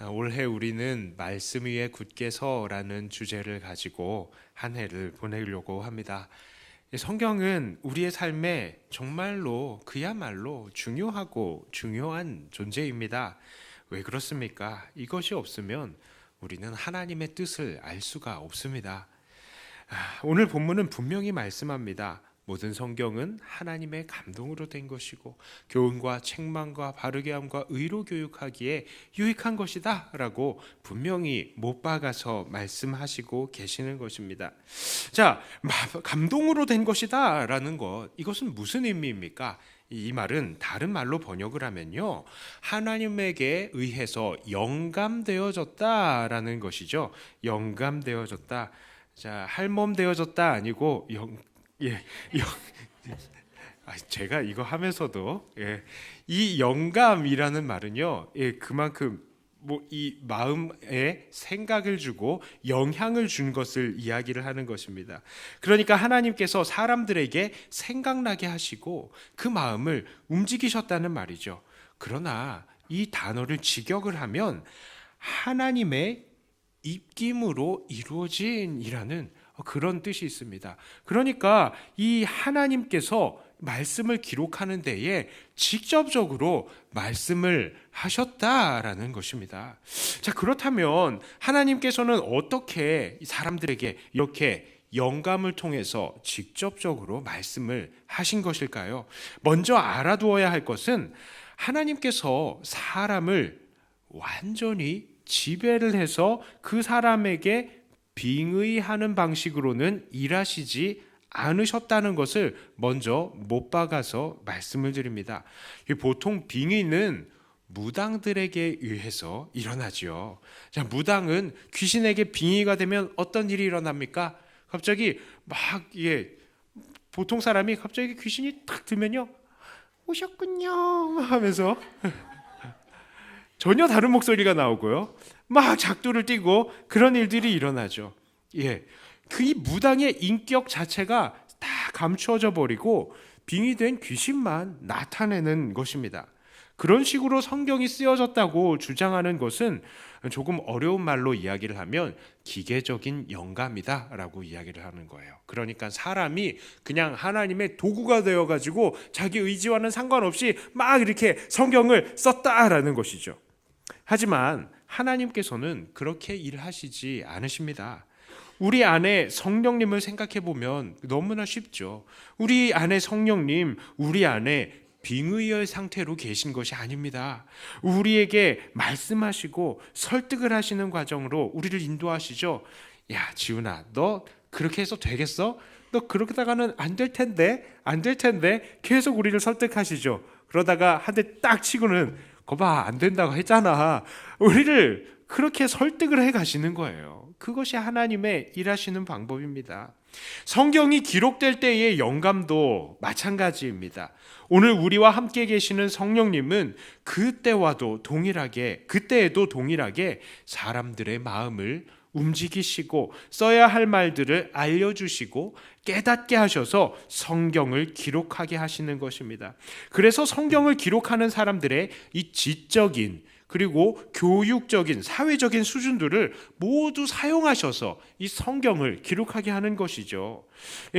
올해 우리는 말씀 위에 굳게 서라는 주제를 가지고 한 해를 보내려고 합니다. 성경은 우리의 삶에 정말로 그야말로 중요하고 중요한 존재입니다. 왜 그렇습니까? 이것이 없으면 우리는 하나님의 뜻을 알 수가 없습니다. 오늘 본문은 분명히 말씀합니다. 모든 성경은 하나님의 감동으로 된 것이고 교훈과 책망과 바르게 함과 의로 교육하기에 유익한 것이다 라고 분명히 못 박아서 말씀하시고 계시는 것입니다. 자, 감동으로 된 것이다 라는 것, 이것은 무슨 의미입니까? 이 말은 다른 말로 번역을 하면요, 하나님에게 의해서 영감되어졌다라는 것이죠. 영감되어졌다. 자, 할멈되어졌다 아니고 예, 제가 이거 하면서도 이 영감이라는 말은요, 그만큼 이 마음에 생각을 주고 영향을 준 것을 이야기를 하는 것입니다. 그러니까 하나님께서 사람들에게 생각나게 하시고 그 마음을 움직이셨다는 말이죠. 그러나 이 단어를 직역을 하면 하나님의 입김으로 이루어진이라는 그런 뜻이 있습니다. 그러니까 이 하나님께서 말씀을 기록하는 데에 직접적으로 말씀을 하셨다라는 것입니다. 자, 그렇다면 하나님께서는 어떻게 사람들에게 이렇게 영감을 통해서 직접적으로 말씀을 하신 것일까요? 먼저 알아두어야 할 것은 하나님께서 사람을 완전히 지배를 해서 그 사람에게 빙의하는 방식으로는 일하시지 않으셨다는 것을 먼저 못 박아서 말씀을 드립니다. 보통 빙의는 무당들에게 의해서 일어나지요. 자, 무당은 귀신에게 빙의가 되면 어떤 일이 일어납니까? 갑자기 보통 사람이 갑자기 귀신이 탁 들면요, 오셨군요 하면서 전혀 다른 목소리가 나오고요, 막 작두를 띠고 그런 일들이 일어나죠. 그 이 무당의 인격 자체가 다 감추어져 버리고 빙의된 귀신만 나타내는 것입니다. 그런 식으로 성경이 쓰여졌다고 주장하는 것은 조금 어려운 말로 이야기를 하면 기계적인 영감이다라고 이야기를 하는 거예요. 그러니까 사람이 그냥 하나님의 도구가 되어가지고 자기 의지와는 상관없이 막 이렇게 성경을 썼다라는 것이죠. 하지만 하나님께서는 그렇게 일하시지 않으십니다. 우리 안에 성령님을 생각해 보면 너무나 쉽죠. 우리 안에 성령님, 우리 안에 빙의의 상태로 계신 것이 아닙니다. 우리에게 말씀하시고 설득을 하시는 과정으로 우리를 인도하시죠. 야, 지훈아, 너 그렇게 해서 되겠어? 너 그러다가는 안 될 텐데 계속 우리를 설득하시죠. 그러다가 한 대 딱 치고는 거봐, 안 된다고 했잖아. 우리를 그렇게 설득을 해 가시는 거예요. 그것이 하나님의 일하시는 방법입니다. 성경이 기록될 때의 영감도 마찬가지입니다. 오늘 우리와 함께 계시는 성령님은 그때에도 동일하게 사람들의 마음을 움직이시고 써야 할 말들을 알려주시고 깨닫게 하셔서 성경을 기록하게 하시는 것입니다. 그래서 성경을 기록하는 사람들의 이 지적인 그리고 교육적인 사회적인 수준들을 모두 사용하셔서 이 성경을 기록하게 하는 것이죠.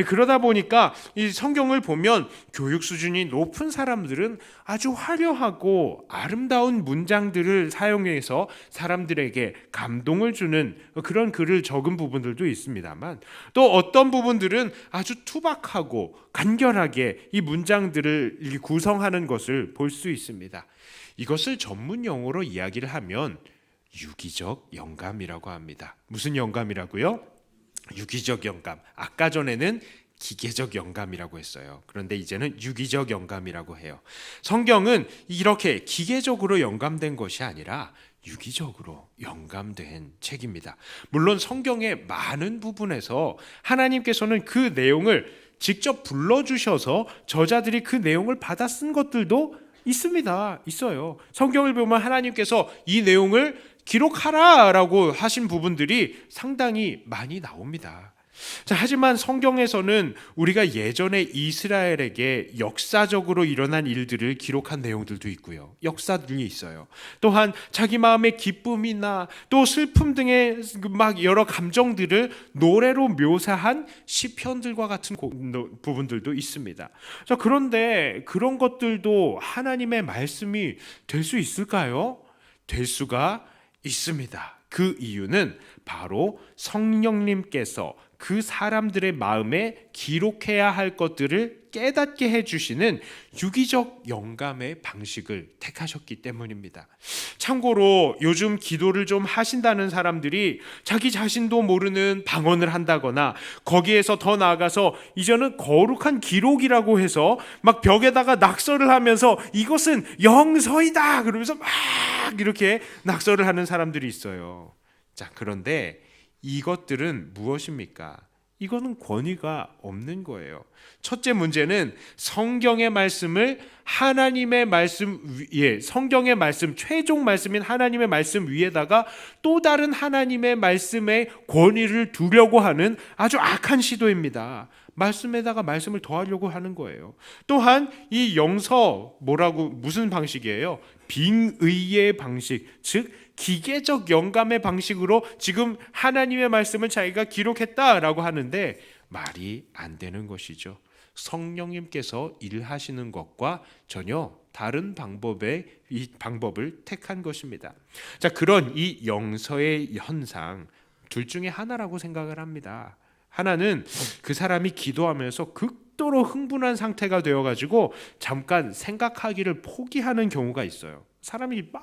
그러다 보니까 이 성경을 보면 교육 수준이 높은 사람들은 아주 화려하고 아름다운 문장들을 사용해서 사람들에게 감동을 주는 그런 글을 적은 부분들도 있습니다만, 또 어떤 부분들은 아주 투박하고 간결하게 이 문장들을 구성하는 것을 볼 수 있습니다. 이것을 전문 용어로 이야기를 하면 유기적 영감이라고 합니다. 무슨 영감이라고요? 유기적 영감. 아까 전에는 기계적 영감이라고 했어요. 그런데 이제는 유기적 영감이라고 해요. 성경은 이렇게 기계적으로 영감된 것이 아니라 유기적으로 영감된 책입니다. 물론 성경의 많은 부분에서 하나님께서는 그 내용을 직접 불러주셔서 저자들이 그 내용을 받아 쓴 것들도 있어요. 성경을 보면 하나님께서 이 내용을 기록하라라고 하신 부분들이 상당히 많이 나옵니다. 자, 하지만 성경에서는 우리가 예전에 이스라엘에게 역사적으로 일어난 일들을 기록한 내용들도 있고요. 역사들이 있어요. 또한 자기 마음의 기쁨이나 또 슬픔 등의 막 여러 감정들을 노래로 묘사한 시편들과 같은 부분들도 있습니다. 자, 그런데 그런 것들도 하나님의 말씀이 될 수 있을까요? 될 수가 있습니다. 그 이유는 바로 성령님께서 그 사람들의 마음에 기록해야 할 것들을 깨닫게 해주시는 유기적 영감의 방식을 택하셨기 때문입니다. 참고로 요즘 기도를 좀 하신다는 사람들이 자기 자신도 모르는 방언을 한다거나 거기에서 더 나아가서 이제는 거룩한 기록이라고 해서 막 벽에다가 낙서를 하면서 이것은 영서이다 그러면서 막 이렇게 낙서를 하는 사람들이 있어요. 자, 그런데 이것들은 무엇입니까? 이거는 권위가 없는 거예요. 첫째 문제는 성경의 말씀을 하나님의 말씀 위에, 성경의 말씀, 최종 말씀인 하나님의 말씀 위에다가 또 다른 하나님의 말씀의 권위를 두려고 하는 아주 악한 시도입니다. 말씀에다가 말씀을 더하려고 하는 거예요. 또한 이 영서 무슨 방식이에요? 빙의의 방식, 즉 기계적 영감의 방식으로 지금 하나님의 말씀을 자기가 기록했다라고 하는데 말이 안 되는 것이죠. 성령님께서 일하시는 것과 전혀 다른 이 방법을 택한 것입니다. 자, 그런 이 영서의 현상 둘 중에 하나라고 생각을 합니다. 하나는 그 사람이 기도하면서 극도로 흥분한 상태가 되어가지고 잠깐 생각하기를 포기하는 경우가 있어요. 사람이 막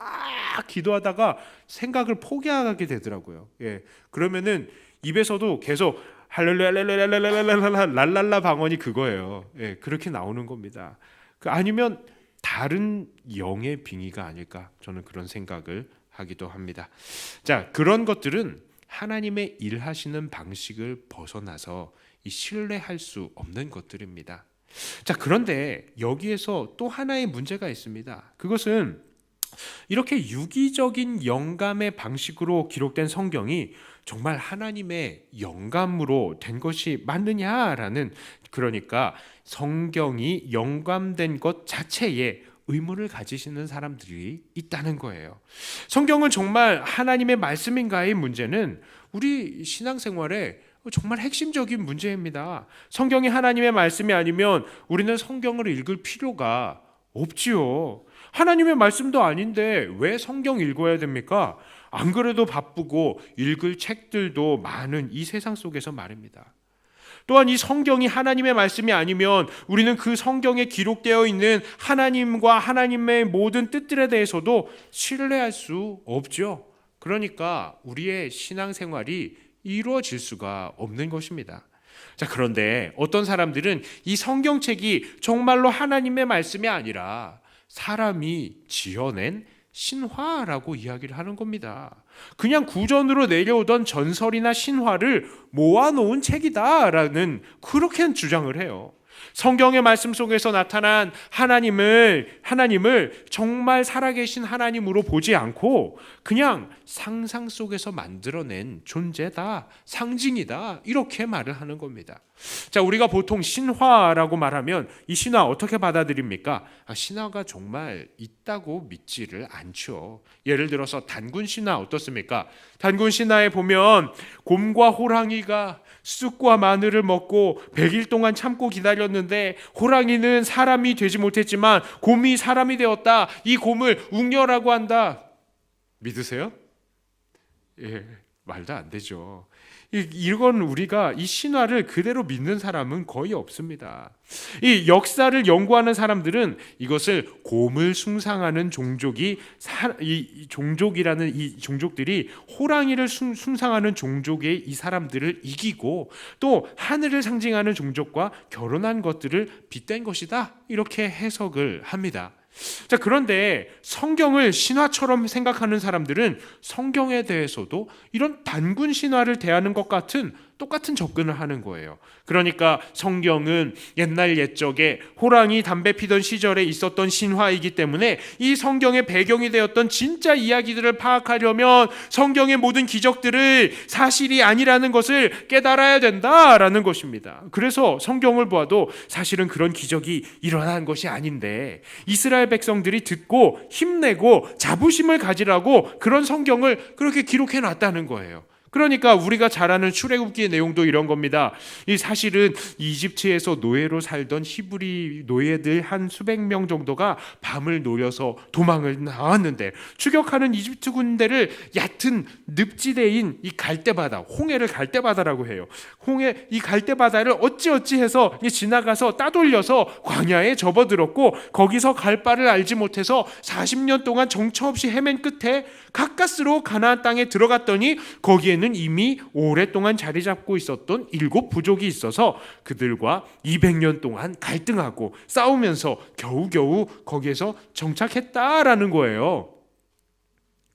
기도하다가 생각을 포기하게 되더라고요. 예, 그러면은 입에서도 계속 할렐루야 랄랄라 방언이 그거예요. 예, 그렇게 나오는 겁니다. 아니면 다른 영의 빙의가 아닐까, 저는 그런 생각을 하기도 합니다. 자, 그런 것들은 하나님의 일하시는 방식을 벗어나서 신뢰할 수 없는 것들입니다. 자, 그런데 여기에서 또 하나의 문제가 있습니다. 그것은 이렇게 유기적인 영감의 방식으로 기록된 성경이 정말 하나님의 영감으로 된 것이 맞느냐라는, 그러니까 성경이 영감된 것 자체에 의문을 가지시는 사람들이 있다는 거예요. 성경은 정말 하나님의 말씀인가의 문제는 우리 신앙생활에 정말 핵심적인 문제입니다. 성경이 하나님의 말씀이 아니면 우리는 성경을 읽을 필요가 없지요. 하나님의 말씀도 아닌데 왜 성경 읽어야 됩니까? 안 그래도 바쁘고 읽을 책들도 많은 이 세상 속에서 말입니다. 또한 이 성경이 하나님의 말씀이 아니면 우리는 그 성경에 기록되어 있는 하나님과 하나님의 모든 뜻들에 대해서도 신뢰할 수 없죠. 그러니까 우리의 신앙생활이 이루어질 수가 없는 것입니다. 자, 그런데 어떤 사람들은 이 성경책이 정말로 하나님의 말씀이 아니라 사람이 지어낸 신화라고 이야기를 하는 겁니다. 그냥 구전으로 내려오던 전설이나 신화를 모아놓은 책이다라는 그렇게 주장을 해요. 성경의 말씀 속에서 나타난 하나님을 정말 살아계신 하나님으로 보지 않고 그냥 상상 속에서 만들어낸 존재다, 상징이다, 이렇게 말을 하는 겁니다. 자, 우리가 보통 신화라고 말하면 이 신화 어떻게 받아들입니까? 신화가 정말 있다고 믿지를 않죠. 예를 들어서 단군 신화 어떻습니까? 단군 신화에 보면 곰과 호랑이가 쑥과 마늘을 먹고 100일 동안 참고 기다렸는데 호랑이는 사람이 되지 못했지만 곰이 사람이 되었다. 이 곰을 웅녀라고 한다. 믿으세요? 예, 말도 안 되죠. 이건 우리가 이 신화를 그대로 믿는 사람은 거의 없습니다. 이 역사를 연구하는 사람들은 이것을 곰을 숭상하는 이 종족들이 호랑이를 숭상하는 종족의 이 사람들을 이기고 또 하늘을 상징하는 종족과 결혼한 것들을 빗댄 것이다, 이렇게 해석을 합니다. 자, 그런데 성경을 신화처럼 생각하는 사람들은 성경에 대해서도 이런 단군 신화를 대하는 것 같은 똑같은 접근을 하는 거예요. 그러니까 성경은 옛날 옛적에 호랑이 담배 피던 시절에 있었던 신화이기 때문에 이 성경의 배경이 되었던 진짜 이야기들을 파악하려면 성경의 모든 기적들을 사실이 아니라는 것을 깨달아야 된다라는 것입니다. 그래서 성경을 보아도 사실은 그런 기적이 일어난 것이 아닌데 이스라엘 백성들이 듣고 힘내고 자부심을 가지라고 그런 성경을 그렇게 기록해 놨다는 거예요. 그러니까 우리가 잘 아는 출애굽기의 내용도 이런 겁니다. 이 사실은 이집트에서 노예로 살던 히브리 노예들 한 수백 명 정도가 밤을 노려서 도망을 나왔는데 추격하는 이집트 군대를 얕은 늪지대인 이 갈대바다, 홍해를 갈대바다라고 해요. 홍해 이 갈대바다를 어찌어찌해서 지나가서 따돌려서 광야에 접어들었고 거기서 갈 바를 알지 못해서 40년 동안 정처 없이 헤맨 끝에 가까스로 가나안 땅에 들어갔더니 거기에는 이미 오랫동안 자리 잡고 있었던 7 부족이 있어서 그들과 200년 동안 갈등하고 싸우면서 겨우겨우 거기에서 정착했다라는 거예요.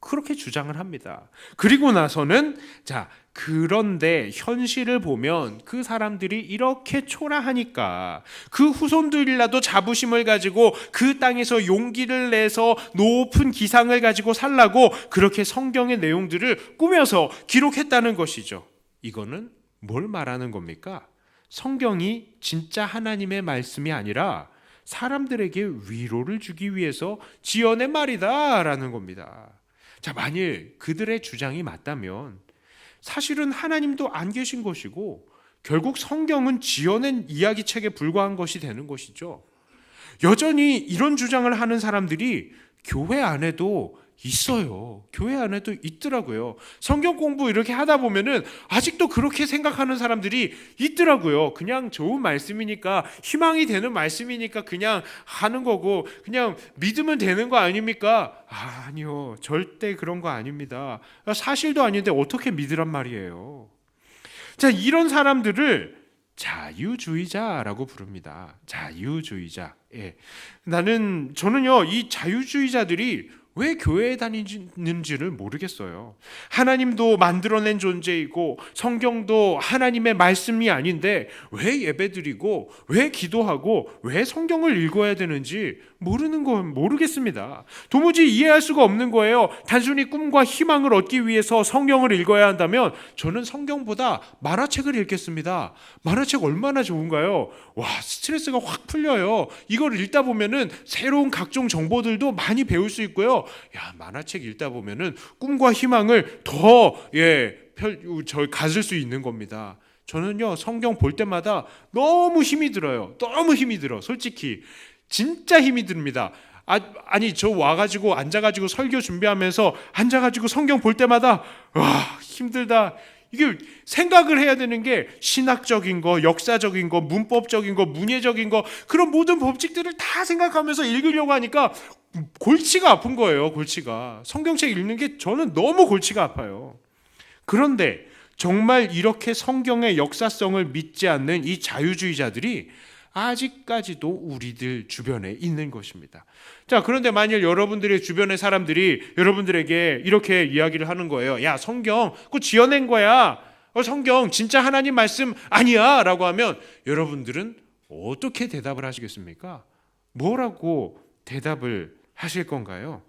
그렇게 주장을 합니다. 그리고 나서는 그런데 현실을 보면 그 사람들이 이렇게 초라하니까 그 후손들이라도 자부심을 가지고 그 땅에서 용기를 내서 높은 기상을 가지고 살라고 그렇게 성경의 내용들을 꾸며서 기록했다는 것이죠. 이거는 뭘 말하는 겁니까? 성경이 진짜 하나님의 말씀이 아니라 사람들에게 위로를 주기 위해서 지어낸 말이다라는 겁니다. 만일 그들의 주장이 맞다면 사실은 하나님도 안 계신 것이고 결국 성경은 지어낸 이야기책에 불과한 것이 되는 것이죠. 여전히 이런 주장을 하는 사람들이 교회 안에도 있어요. 교회 안에도 있더라고요. 성경 공부 이렇게 하다 보면은 아직도 그렇게 생각하는 사람들이 있더라고요. 그냥 좋은 말씀이니까, 희망이 되는 말씀이니까 그냥 하는 거고 그냥 믿으면 되는 거 아닙니까? 아니요, 절대 그런 거 아닙니다. 사실도 아닌데 어떻게 믿으란 말이에요. 이런 사람들을 자유주의자라고 부릅니다. 자유주의자. 저는요, 이 자유주의자들이 왜 교회에 다니는지를 모르겠어요. 하나님도 만들어낸 존재이고 성경도 하나님의 말씀이 아닌데 왜 예배드리고 왜 기도하고 왜 성경을 읽어야 되는지 모르겠습니다. 도무지 이해할 수가 없는 거예요. 단순히 꿈과 희망을 얻기 위해서 성경을 읽어야 한다면 저는 성경보다 만화책을 읽겠습니다. 만화책 얼마나 좋은가요? 스트레스가 확 풀려요. 이걸 읽다 보면은 새로운 각종 정보들도 많이 배울 수 있고요. 만화책 읽다 보면은 꿈과 희망을 더 가질 수 있는 겁니다. 저는요, 성경 볼 때마다 너무 힘이 들어요. 너무 힘이 들어. 솔직히 진짜 힘이 듭니다. 저 와가지고 앉아가지고 설교 준비하면서 앉아가지고 성경 볼 때마다 힘들다. 이게 생각을 해야 되는 게 신학적인 거, 역사적인 거, 문법적인 거, 문예적인 거, 그런 모든 법칙들을 다 생각하면서 읽으려고 하니까 골치가 아픈 거예요. 골치가. 성경책 읽는 게 저는 너무 골치가 아파요. 그런데 정말 이렇게 성경의 역사성을 믿지 않는 이 자유주의자들이 아직까지도 우리들 주변에 있는 것입니다. 그런데 만일 여러분들의 주변의 사람들이 여러분들에게 이렇게 이야기를 하는 거예요. 성경 그거 지어낸 거야. 성경 진짜 하나님 말씀 아니야 라고 하면 여러분들은 어떻게 대답을 하시겠습니까? 뭐라고 대답을 하실 건가요?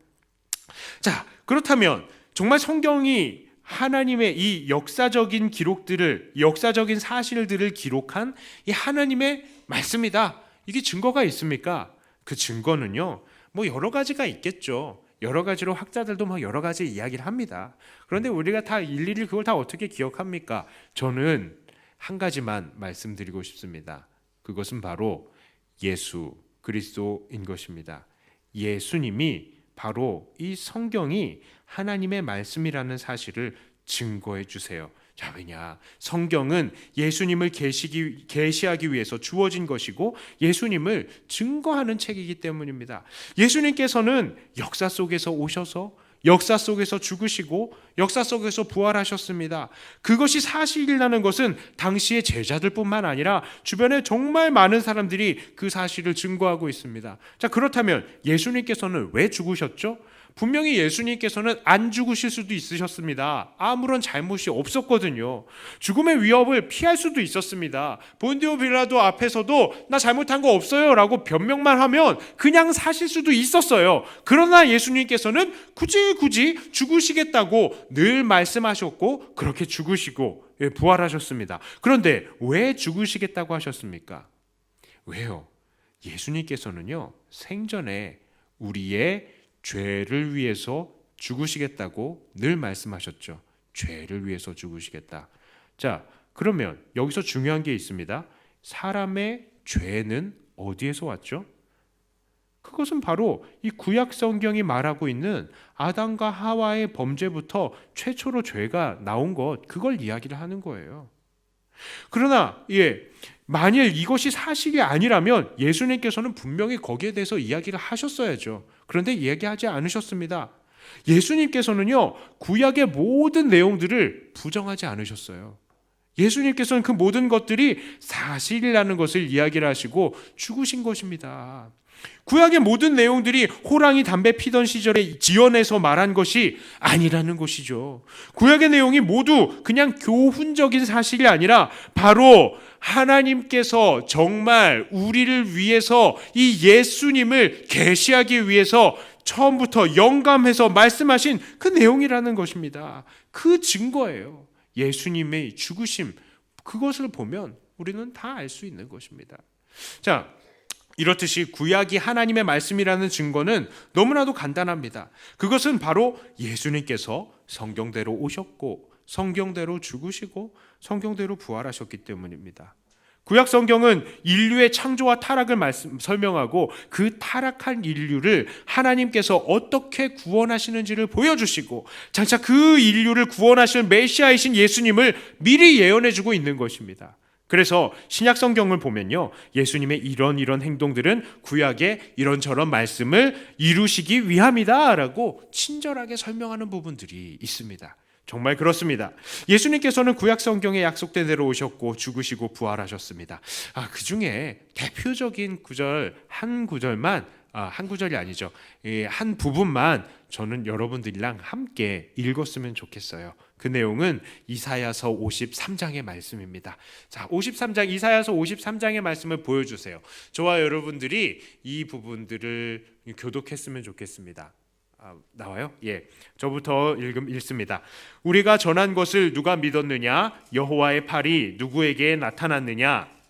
그렇다면 정말 성경이 하나님의 이 역사적인 기록들을, 역사적인 사실들을 기록한 이 하나님의 말씀이다. 이게 증거가 있습니까? 그 증거는요, 여러 가지가 있겠죠. 여러 가지로 학자들도 여러 가지 이야기를 합니다. 그런데 우리가 다 일일이 그걸 다 어떻게 기억합니까? 저는 한 가지만 말씀드리고 싶습니다. 그것은 바로 예수 그리스도인 것입니다. 예수님이 바로 이 성경이 하나님의 말씀이라는 사실을 증거해 주세요. 왜냐? 성경은 예수님을 계시하기 위해서 주어진 것이고 예수님을 증거하는 책이기 때문입니다. 예수님께서는 역사 속에서 오셔서 역사 속에서 죽으시고 역사 속에서 부활하셨습니다. 그것이 사실이라는 것은 당시의 제자들뿐만 아니라 주변에 정말 많은 사람들이 그 사실을 증거하고 있습니다. 그렇다면 예수님께서는 왜 죽으셨죠? 분명히 예수님께서는 안 죽으실 수도 있으셨습니다. 아무런 잘못이 없었거든요. 죽음의 위협을 피할 수도 있었습니다. 본디오 빌라도 앞에서도 나 잘못한 거 없어요 라고 변명만 하면 그냥 사실 수도 있었어요. 그러나 예수님께서는 굳이 죽으시겠다고 늘 말씀하셨고 그렇게 죽으시고 부활하셨습니다. 그런데 왜 죽으시겠다고 하셨습니까? 왜요? 예수님께서는요, 생전에 우리의 죄를 위해서 죽으시겠다고 늘 말씀하셨죠. 죄를 위해서 죽으시겠다. 자, 그러면 여기서 중요한 게 있습니다. 사람의 죄는 어디에서 왔죠? 그것은 바로 이 구약 성경이 말하고 있는 아담과 하와의 범죄부터 최초로 죄가 나온 것, 그걸 이야기를 하는 거예요. 그러나 만일 이것이 사실이 아니라면 예수님께서는 분명히 거기에 대해서 이야기를 하셨어야죠. 그런데 이야기하지 않으셨습니다. 예수님께서는요, 구약의 모든 내용들을 부정하지 않으셨어요. 예수님께서는 그 모든 것들이 사실이라는 것을 이야기를 하시고 죽으신 것입니다. 구약의 모든 내용들이 호랑이 담배 피던 시절에 지어내서 말한 것이 아니라는 것이죠. 구약의 내용이 모두 그냥 교훈적인 사실이 아니라 바로 하나님께서 정말 우리를 위해서 이 예수님을 계시하기 위해서 처음부터 영감해서 말씀하신 그 내용이라는 것입니다. 그 증거예요. 예수님의 죽으심, 그것을 보면 우리는 다 알 수 있는 것입니다. 자, 이렇듯이 구약이 하나님의 말씀이라는 증거는 너무나도 간단합니다. 그것은 바로 예수님께서 성경대로 오셨고 성경대로 죽으시고 성경대로 부활하셨기 때문입니다. 구약 성경은 인류의 창조와 타락을 설명하고 그 타락한 인류를 하나님께서 어떻게 구원하시는지를 보여주시고 장차 그 인류를 구원하실 메시아이신 예수님을 미리 예언해주고 있는 것입니다. 그래서 신약 성경을 보면요, 예수님의 이런 행동들은 구약의 이런저런 말씀을 이루시기 위함이다 라고 친절하게 설명하는 부분들이 있습니다. 정말 그렇습니다. 예수님께서는 구약 성경에 약속된 대로 오셨고 죽으시고 부활하셨습니다. 그 중에 대표적인 구절 한 구절만, 한 구절이 아니죠, 한 부분만 저는 여러분들이랑 함께 읽었으면 좋겠어요. 그 내용은 이사야서 53장의 말씀입니다. 자, 53장, 이사야서 53장의 말씀을 보여주세요. 저와 여러분들이 이 부분들을 교독했으면 좋겠습니다. 나와요? 저부터 읽습니다. 우리가 전한 것을 누가 믿었느냐? 여호와의 팔이 누구에게 나타났느냐?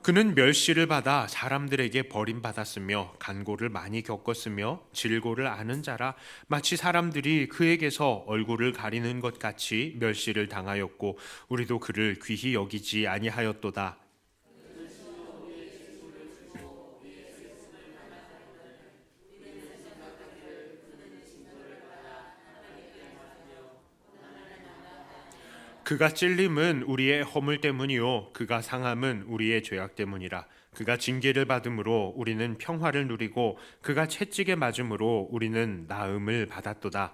그는 멸시를 받아 사람들에게 버림받았으며 간고를 많이 겪었으며 질고를 아는 자라. 마치 사람들이 그에게서 얼굴을 가리는 것 같이 멸시를 당하였고 우리도 그를 귀히 여기지 아니하였도다. 그가 찔림은 우리의 허물 때문이요 그가 상함은 우리의 죄악 때문이라. 그가 징계를 받음으로 우리는 평화를 누리고 그가 채찍에 맞음으로 우리는 나음을 받았도다.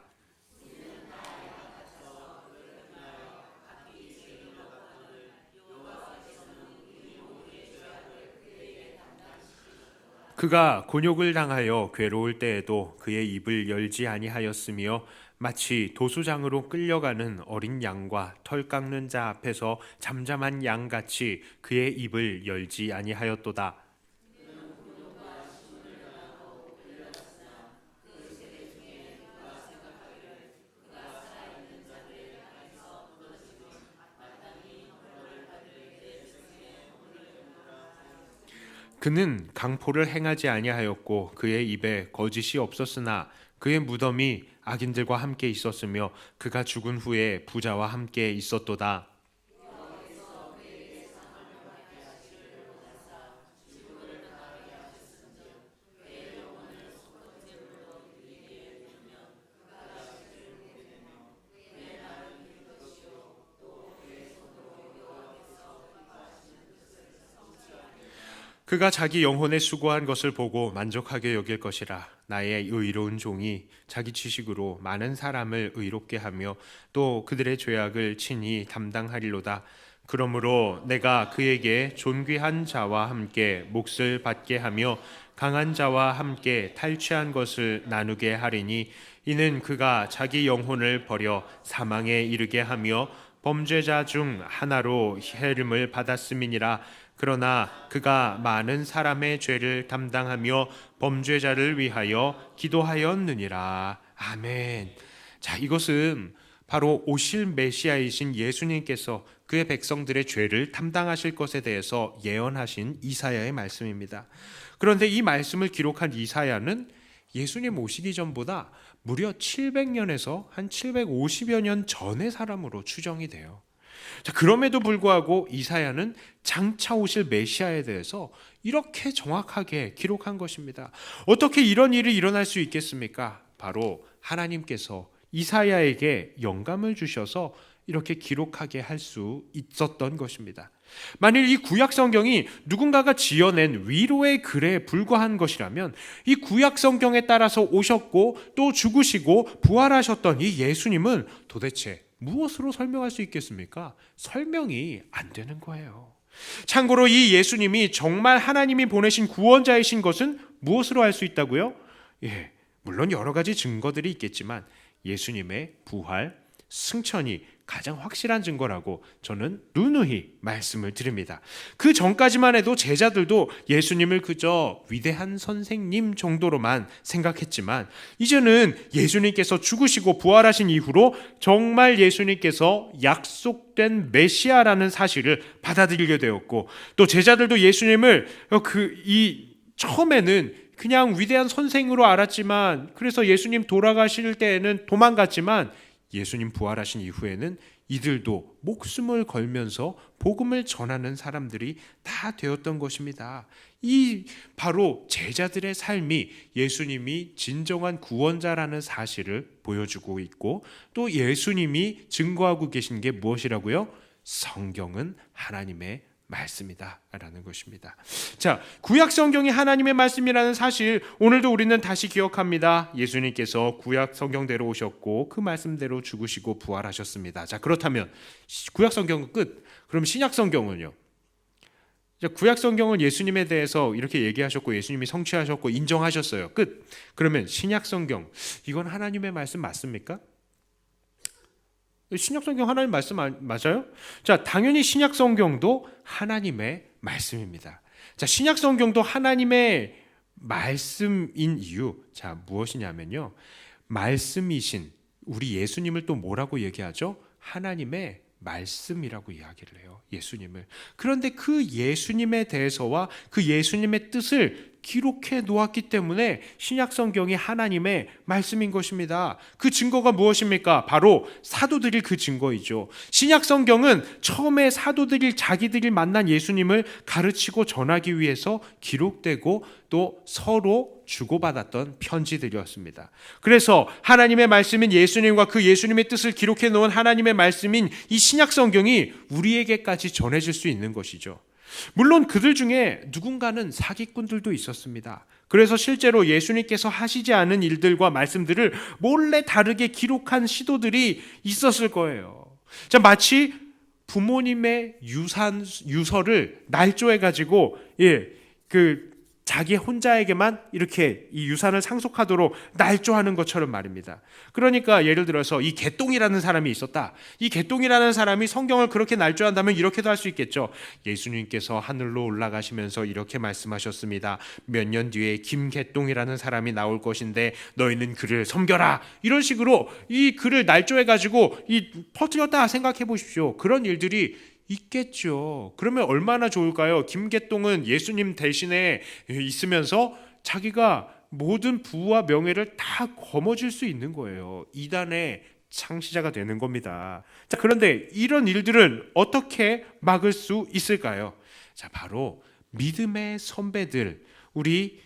그가 곤욕을 당하여 괴로울 때에도 그의 입을 열지 아니하였으며 마치 도수장으로 끌려가는 어린 양과 털 깎는 자 앞에서 잠잠한 양같이 그의 입을 열지 아니하였도다. 그는 강포를 행하지 아니하였고 그의 입에 거짓이 없었으나 그의 무덤이 악인들과 함께 있었으며 그가 죽은 후에 부자와 함께 있었도다. 그가 자기 영혼에 수고한 것을 보고 만족하게 여길 것이라. 나의 의로운 종이 자기 지식으로 많은 사람을 의롭게 하며 또 그들의 죄악을 친히 담당하리로다. 그러므로 내가 그에게 존귀한 자와 함께 몫을 받게 하며 강한 자와 함께 탈취한 것을 나누게 하리니 이는 그가 자기 영혼을 버려 사망에 이르게 하며 범죄자 중 하나로 해름을 받았음이니라. 그러나 그가 많은 사람의 죄를 담당하며 범죄자를 위하여 기도하였느니라. 아멘. 자, 이것은 바로 오실 메시아이신 예수님께서 그의 백성들의 죄를 담당하실 것에 대해서 예언하신 이사야의 말씀입니다. 그런데 이 말씀을 기록한 이사야는 예수님 오시기 전보다 무려 700년에서 한 750여 년 전의 사람으로 추정이 돼요. 자, 그럼에도 불구하고 이사야는 장차 오실 메시아에 대해서 이렇게 정확하게 기록한 것입니다. 어떻게 이런 일이 일어날 수 있겠습니까? 바로 하나님께서 이사야에게 영감을 주셔서 이렇게 기록하게 할 수 있었던 것입니다. 만일 이 구약 성경이 누군가가 지어낸 위로의 글에 불과한 것이라면 이 구약 성경에 따라서 오셨고 또 죽으시고 부활하셨던 이 예수님은 도대체 무엇으로 설명할 수 있겠습니까? 설명이 안 되는 거예요. 참고로 이 예수님이 정말 하나님이 보내신 구원자이신 것은 무엇으로 알 수 있다고요? 물론 여러 가지 증거들이 있겠지만 예수님의 부활, 승천이 가장 확실한 증거라고 저는 누누이 말씀을 드립니다. 그 전까지만 해도 제자들도 예수님을 그저 위대한 선생님 정도로만 생각했지만 이제는 예수님께서 죽으시고 부활하신 이후로 정말 예수님께서 약속된 메시아라는 사실을 받아들이게 되었고 또 제자들도 예수님을 처음에는 그냥 위대한 선생으로 알았지만 그래서 예수님 돌아가실 때에는 도망갔지만 예수님 부활하신 이후에는 이들도 목숨을 걸면서 복음을 전하는 사람들이 다 되었던 것입니다. 이 바로 제자들의 삶이 예수님이 진정한 구원자라는 사실을 보여주고 있고 또 예수님이 증거하고 계신 게 무엇이라고요? 성경은 하나님의 말씀이다 라는 것입니다. 자, 구약 성경이 하나님의 말씀이라는 사실 오늘도 우리는 다시 기억합니다. 예수님께서 구약 성경대로 오셨고 그 말씀대로 죽으시고 부활하셨습니다. 자, 그렇다면 구약 성경은 끝. 그럼 신약 성경은요? 자, 구약 성경은 예수님에 대해서 이렇게 얘기하셨고 예수님이 성취하셨고 인정하셨어요. 끝. 그러면 신약 성경 이건 하나님의 말씀 맞습니까? 신약 성경 하나님 말씀 맞아요? 자, 당연히 신약 성경도 하나님의 말씀입니다. 자, 신약 성경도 하나님의 말씀인 이유, 자, 무엇이냐면요. 말씀이신 우리 예수님을 또 뭐라고 얘기하죠? 하나님의 말씀이라고 이야기를 해요. 예수님을. 그런데 그 예수님에 대해서와 그 예수님의 뜻을 기록해 놓았기 때문에 신약 성경이 하나님의 말씀인 것입니다. 그 증거가 무엇입니까? 바로 사도들이 그 증거이죠. 신약 성경은 처음에 사도들이 자기들이 만난 예수님을 가르치고 전하기 위해서 기록되고 또 서로 주고받았던 편지들이었습니다. 그래서 하나님의 말씀인 예수님과 그 예수님의 뜻을 기록해 놓은 하나님의 말씀인 이 신약 성경이 우리에게까지 전해질 수 있는 것이죠. 물론 그들 중에 누군가는 사기꾼들도 있었습니다. 그래서 실제로 예수님께서 하시지 않은 일들과 말씀들을 몰래 다르게 기록한 시도들이 있었을 거예요. 자, 마치 부모님의 유서를 날조해 가지고 자기 혼자에게만 이렇게 이 유산을 상속하도록 날조하는 것처럼 말입니다. 그러니까 예를 들어서 이 개똥이라는 사람이 있었다. 이 개똥이라는 사람이 성경을 그렇게 날조한다면 이렇게도 할 수 있겠죠. 예수님께서 하늘로 올라가시면서 이렇게 말씀하셨습니다. 몇 년 뒤에 김개똥이라는 사람이 나올 것인데 너희는 그를 섬겨라. 이런 식으로 이 글을 날조해가지고 퍼뜨렸다 생각해 보십시오. 그런 일들이 있겠죠. 그러면 얼마나 좋을까요? 김개똥은 예수님 대신에 있으면서 자기가 모든 부와 명예를 다 거머쥘 수 있는 거예요. 이단의 창시자가 되는 겁니다. 자, 그런데 이런 일들은 어떻게 막을 수 있을까요? 자, 바로 믿음의 선배들, 우리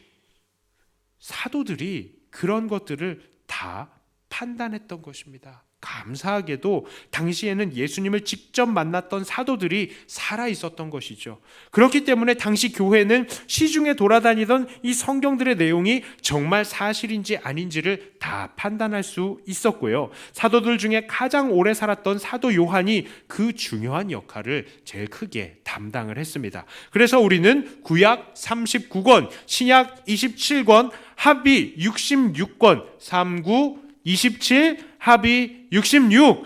사도들이 그런 것들을 다 판단했던 것입니다. 감사하게도 당시에는 예수님을 직접 만났던 사도들이 살아 있었던 것이죠. 그렇기 때문에 당시 교회는 시중에 돌아다니던 이 성경들의 내용이 정말 사실인지 아닌지를 다 판단할 수 있었고요. 사도들 중에 가장 오래 살았던 사도 요한이 그 중요한 역할을 제일 크게 담당을 했습니다. 그래서 우리는 구약 39권, 신약 27권, 합의 66권, 39, 27, 합의 66.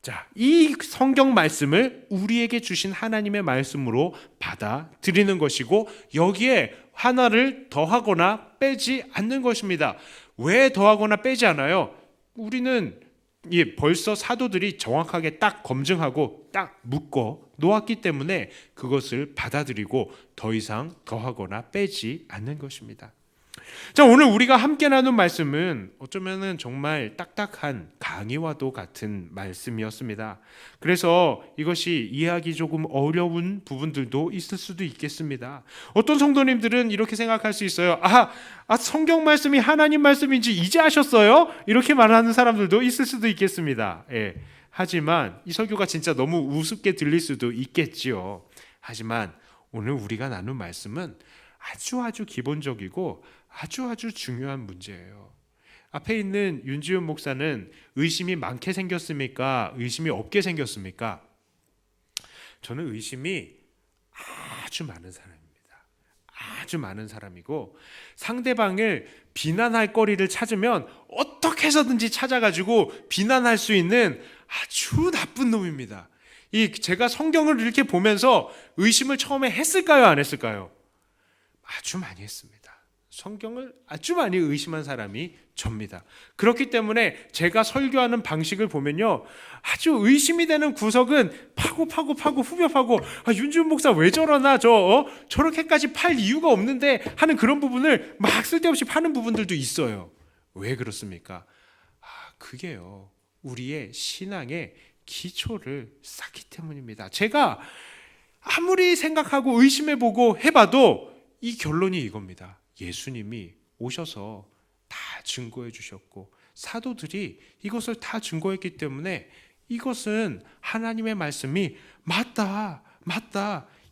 자, 이 성경 말씀을 우리에게 주신 하나님의 말씀으로 받아들이는 것이고 여기에 하나를 더하거나 빼지 않는 것입니다. 왜 더하거나 빼지 않아요? 우리는 벌써 사도들이 정확하게 딱 검증하고 딱 묶어 놓았기 때문에 그것을 받아들이고 더 이상 더하거나 빼지 않는 것입니다. 자, 오늘 우리가 함께 나눈 말씀은 어쩌면은 정말 딱딱한 강의와도 같은 말씀이었습니다. 그래서 이것이 이해하기 조금 어려운 부분들도 있을 수도 있겠습니다. 어떤 성도님들은 이렇게 생각할 수 있어요. 성경 말씀이 하나님 말씀인지 이제 아셨어요? 이렇게 말하는 사람들도 있을 수도 있겠습니다. 예. 하지만 이 설교가 진짜 너무 우습게 들릴 수도 있겠지요. 하지만 오늘 우리가 나눈 말씀은 아주 기본적이고 아주 중요한 문제예요. 앞에 있는 윤지훈 목사는 의심이 많게 생겼습니까? 의심이 없게 생겼습니까? 저는 의심이 아주 많은 사람입니다. 아주 많은 사람이고 상대방을 비난할 거리를 찾으면 어떻게 해서든지 찾아가지고 비난할 수 있는 아주 나쁜 놈입니다. 제가 성경을 이렇게 보면서 의심을 처음에 했을까요? 안 했을까요? 아주 많이 했습니다. 성경을 아주 많이 의심한 사람이 접니다. 그렇기 때문에 제가 설교하는 방식을 보면요, 아주 의심이 되는 구석은 파고 후벼 파고 윤지훈 목사 왜 저러나 저렇게까지 팔 이유가 없는데 하는 그런 부분을 막 쓸데없이 파는 부분들도 있어요. 왜 그렇습니까? 그게요, 우리의 신앙의 기초를 쌓기 때문입니다. 제가 아무리 생각하고 의심해보고 해봐도 이 결론이 이겁니다. 예수님이 오셔서 다 증거해 주셨고 사도들이 이것을 다 증거했기 때문에 이것은 하나님의 말씀이 맞다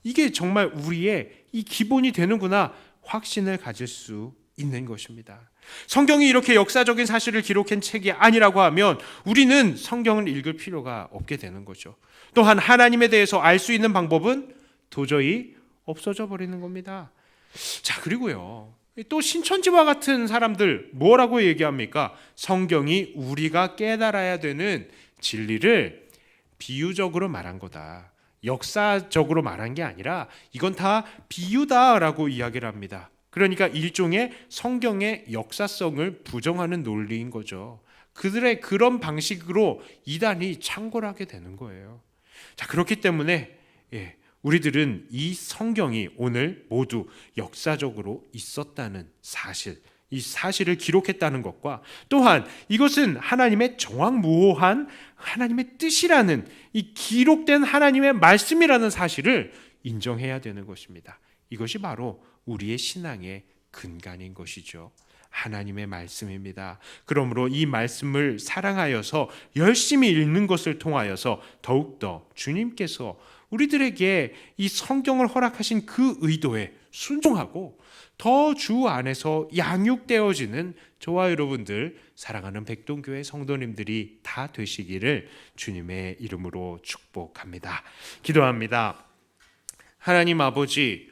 이게 정말 우리의 이 기본이 되는구나 확신을 가질 수 있는 것입니다. 성경이 이렇게 역사적인 사실을 기록한 책이 아니라고 하면 우리는 성경을 읽을 필요가 없게 되는 거죠. 또한 하나님에 대해서 알 수 있는 방법은 도저히 없어져 버리는 겁니다. 자, 그리고요, 또 신천지와 같은 사람들 뭐라고 얘기합니까? 성경이 우리가 깨달아야 되는 진리를 비유적으로 말한 거다. 역사적으로 말한 게 아니라 이건 다 비유다라고 이야기를 합니다. 그러니까 일종의 성경의 역사성을 부정하는 논리인 거죠. 그들의 그런 방식으로 이단이 창궐 하게 되는 거예요. 자, 그렇기 때문에 우리들은 이 성경이 오늘 모두 역사적으로 있었다는 사실, 이 사실을 기록했다는 것과 또한 이것은 하나님의 정확무오한 하나님의 뜻이라는 이 기록된 하나님의 말씀이라는 사실을 인정해야 되는 것입니다. 이것이 바로 우리의 신앙의 근간인 것이죠. 하나님의 말씀입니다. 그러므로 이 말씀을 사랑하여서 열심히 읽는 것을 통하여서 더욱더 주님께서 우리들에게 이 성경을 허락하신 그 의도에 순종하고 더 주 안에서 양육되어지는 저와 여러분들 사랑하는 백동교회 성도님들이 다 되시기를 주님의 이름으로 축복합니다. 기도합니다. 하나님 아버지,